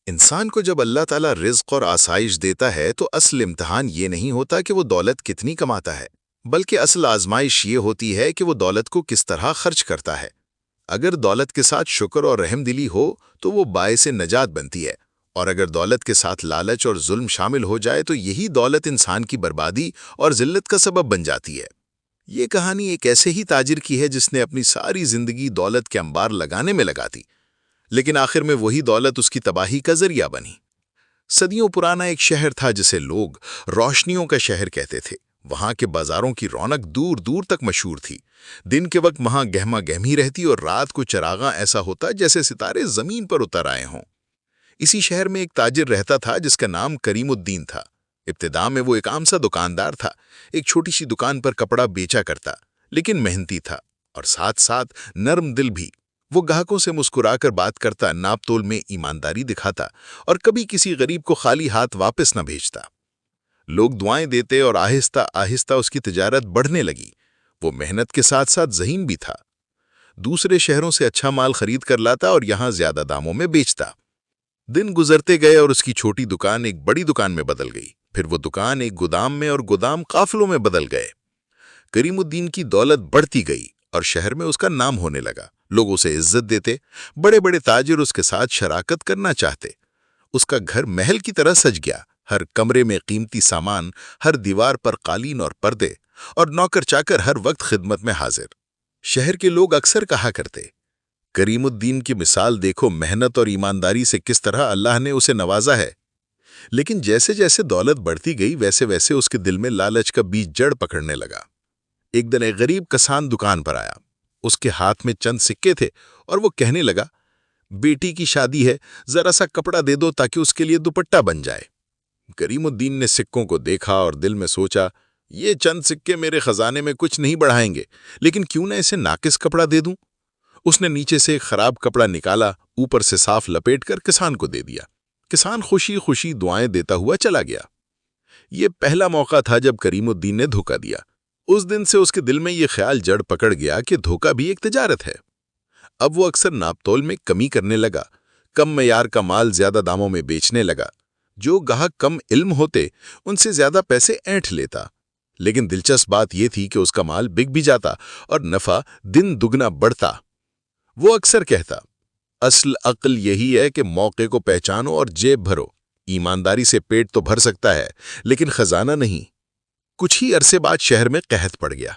انسان کو جب اللہ تعالیٰ رزق اور آسائش دیتا ہے تو اصل امتحان یہ نہیں ہوتا کہ وہ دولت کتنی کماتا ہے، بلکہ اصل آزمائش یہ ہوتی ہے کہ وہ دولت کو کس طرح خرچ کرتا ہے۔ اگر دولت کے ساتھ شکر اور رحم دلی ہو تو وہ باعث نجات بنتی ہے، اور اگر دولت کے ساتھ لالچ اور ظلم شامل ہو جائے تو یہی دولت انسان کی بربادی اور ذلت کا سبب بن جاتی ہے۔ یہ کہانی ایک ایسے ہی تاجر کی ہے جس نے اپنی ساری زندگی دولت کے انبار لگانے میں لگا دی، لیکن آخر میں وہی دولت اس کی تباہی کا ذریعہ بنی۔ صدیوں پرانا ایک شہر تھا جسے لوگ روشنیوں کا شہر کہتے تھے۔ وہاں کے بازاروں کی رونق دور دور تک مشہور تھی۔ دن کے وقت وہاں گہما گہمی رہتی اور رات کو چراغاں ایسا ہوتا جیسے ستارے زمین پر اتر آئے ہوں۔ اسی شہر میں ایک تاجر رہتا تھا جس کا نام کریم الدین تھا۔ ابتدا میں وہ ایک عام سا دکاندار تھا، ایک چھوٹی سی دکان پر کپڑا بیچا کرتا، لیکن محنتی تھا اور ساتھ ساتھ نرم دل بھی۔ وہ گاہکوں سے مسکرا کر بات کرتا، ناپ تول میں ایمانداری دکھاتا اور کبھی کسی غریب کو خالی ہاتھ واپس نہ بھیجتا۔ لوگ دعائیں دیتے اور آہستہ آہستہ اس کی تجارت بڑھنے لگی۔ وہ محنت کے ساتھ ساتھ ذہین بھی تھا۔ دوسرے شہروں سے اچھا مال خرید کر لاتا اور یہاں زیادہ داموں میں بیچتا۔ دن گزرتے گئے اور اس کی چھوٹی دکان ایک بڑی دکان میں بدل گئی، پھر وہ دکان ایک گودام میں اور گودام قافلوں میں بدل گئے۔ کریم الدین کی دولت بڑھتی گئی اور شہر میں اس کا نام ہونے لگا۔ لوگ اسے عزت دیتے، بڑے بڑے تاجر اس کے ساتھ شراکت کرنا چاہتے۔ اس کا گھر محل کی طرح سج گیا، ہر کمرے میں قیمتی سامان، ہر دیوار پر قالین اور پردے، اور نوکر چاکر ہر وقت خدمت میں حاضر۔ شہر کے لوگ اکثر کہا کرتے، کریم الدین کی مثال دیکھو، محنت اور ایمانداری سے کس طرح اللہ نے اسے نوازا ہے۔ لیکن جیسے جیسے دولت بڑھتی گئی ویسے ویسے اس کے دل میں لالچ کا بیج جڑ پکڑنے لگا۔ ایک دن ایک غریب کسان دکان پر آیا۔ اس کے ہاتھ میں چند سکے تھے اور وہ کہنے لگا، بیٹی کی شادی ہے، ذرا سا کپڑا دے دو تاکہ اس کے لیے دوپٹہ بن جائے۔ کریم الدین نے سکوں کو دیکھا اور دل میں سوچا، یہ چند سکے میرے خزانے میں کچھ نہیں بڑھائیں گے، لیکن کیوں نہ اسے ناقص کپڑا دے دوں۔ اس نے نیچے سے ایک خراب کپڑا نکالا، اوپر سے صاف لپیٹ کر کسان کو دے دیا۔ کسان خوشی خوشی دعائیں دیتا ہوا چلا گیا۔ یہ پہلا موقع تھا جب کریم الدین نے دھوکہ دیا۔ اس دن سے اس کے دل میں یہ خیال جڑ پکڑ گیا کہ دھوکہ بھی ایک تجارت ہے۔ اب وہ اکثر ناپ تول میں کمی کرنے لگا، کم معیار کا مال زیادہ داموں میں بیچنے لگا۔ جو گاہک کم علم ہوتے ان سے زیادہ پیسے اینٹھ لیتا، لیکن دلچسپ بات یہ تھی کہ اس کا مال بک بھی جاتا اور نفع دن دگنا بڑھتا۔ وہ اکثر کہتا، اصل عقل یہی ہے کہ موقع کو پہچانو اور جیب بھرو۔ ایمانداری سے پیٹ تو بھر سکتا ہے لیکن خزانہ نہیں۔ کچھ ہی عرصے بعد شہر میں قحط پڑ گیا،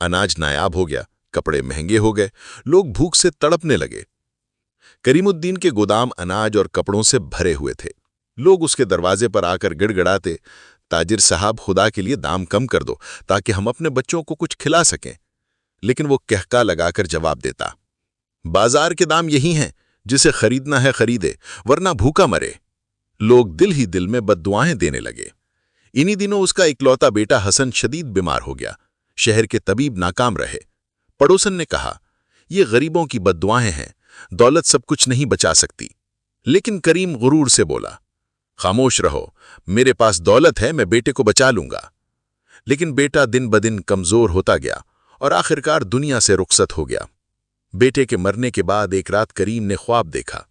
اناج نایاب ہو گیا، کپڑے مہنگے ہو گئے، لوگ بھوک سے تڑپنے لگے۔ کریم الدین کے گودام اناج اور کپڑوں سے بھرے ہوئے تھے۔ لوگ اس کے دروازے پر آ کر گڑ گڑاتے، تاجر صاحب خدا کے لیے دام کم کر دو تاکہ ہم اپنے بچوں کو کچھ کھلا سکیں۔ لیکن وہ کہکا لگا کر جواب دیتا، بازار کے دام یہی ہیں، جسے خریدنا ہے خریدے ورنہ بھوکا مرے۔ لوگ دل ہی دل میں بد دعائیں دینے لگے۔ انہی دنوں اس کا اکلوتا بیٹا حسن شدید بیمار ہو گیا۔ شہر کے طبیب ناکام رہے۔ پڑوسن نے کہا، یہ غریبوں کی بد دعائیں ہیں، دولت سب کچھ نہیں بچا سکتی۔ لیکن کریم غرور سے بولا، خاموش رہو، میرے پاس دولت ہے، میں بیٹے کو بچا لوں گا۔ لیکن بیٹا دن بدن کمزور ہوتا گیا اور آخرکار دنیا سے رخصت ہو گیا۔ بیٹے کے مرنے کے بعد ایک رات کریم نے خواب دیکھا۔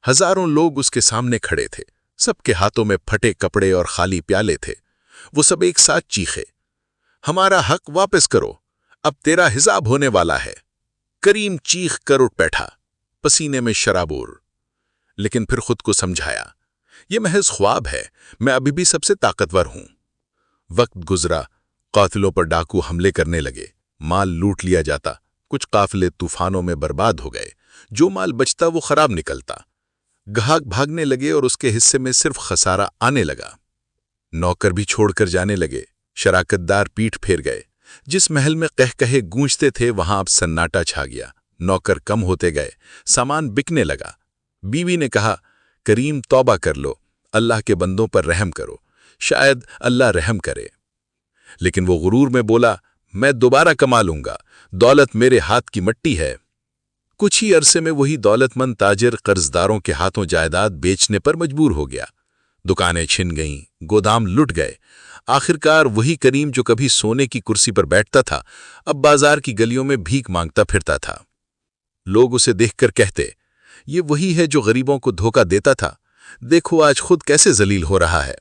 ہزاروں لوگ اس کے سامنے کھڑے تھے، سب کے ہاتھوں میں پھٹے کپڑے اور خالی پیالے تھے۔ وہ سب ایک ساتھ چیخے، ہمارا حق واپس کرو، اب تیرا حساب ہونے والا ہے۔ کریم چیخ کر اٹھ بیٹھا، پسینے میں شرابور، لیکن پھر خود کو سمجھایا، یہ محض خواب ہے، میں ابھی بھی سب سے طاقتور ہوں۔ وقت گزرا، قاتلوں پر ڈاکو حملے کرنے لگے، مال لوٹ لیا جاتا، کچھ قافلے طوفانوں میں برباد ہو گئے، جو مال بچتا وہ خراب نکلتا۔ گاہک بھاگنے لگے اور اس کے حصے میں صرف خسارہ آنے لگا۔ نوکر بھی چھوڑ کر جانے لگے، شراکت دار پیٹھ پھیر گئے۔ جس محل میں قہقہے گونجتے تھے وہاں اب سناٹا چھا گیا۔ نوکر کم ہوتے گئے، سامان بکنے لگا۔ بیوی نے کہا، کریم توبہ کر لو، اللہ کے بندوں پر رحم کرو، شاید اللہ رحم کرے۔ لیکن وہ غرور میں بولا، میں دوبارہ کما لوں گا، دولت میرے ہاتھ کی مٹی ہے۔ کچھ ہی عرصے میں وہی دولت مند تاجر قرضداروں کے ہاتھوں جائیداد بیچنے پر مجبور ہو گیا۔ دکانیں چھن گئیں، گودام لٹ گئے۔ آخرکار وہی کریم جو کبھی سونے کی کرسی پر بیٹھتا تھا اب بازار کی گلیوں میں بھیک مانگتا پھرتا تھا۔ لوگ اسے دیکھ کر کہتے، یہ وہی ہے جو غریبوں کو دھوکہ دیتا تھا، دیکھو آج خود کیسے ذلیل ہو رہا ہے۔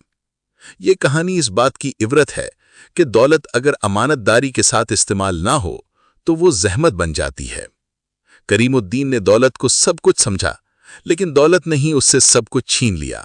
یہ کہانی اس بات کی عبرت ہے کہ دولت اگر امانت داری کے ساتھ استعمال نہ ہو تو وہ زحمت بن جاتی ہے۔ کریم الدین نے دولت کو سب کچھ سمجھا، لیکن دولت نے ہی اس سے سب کچھ چھین لیا۔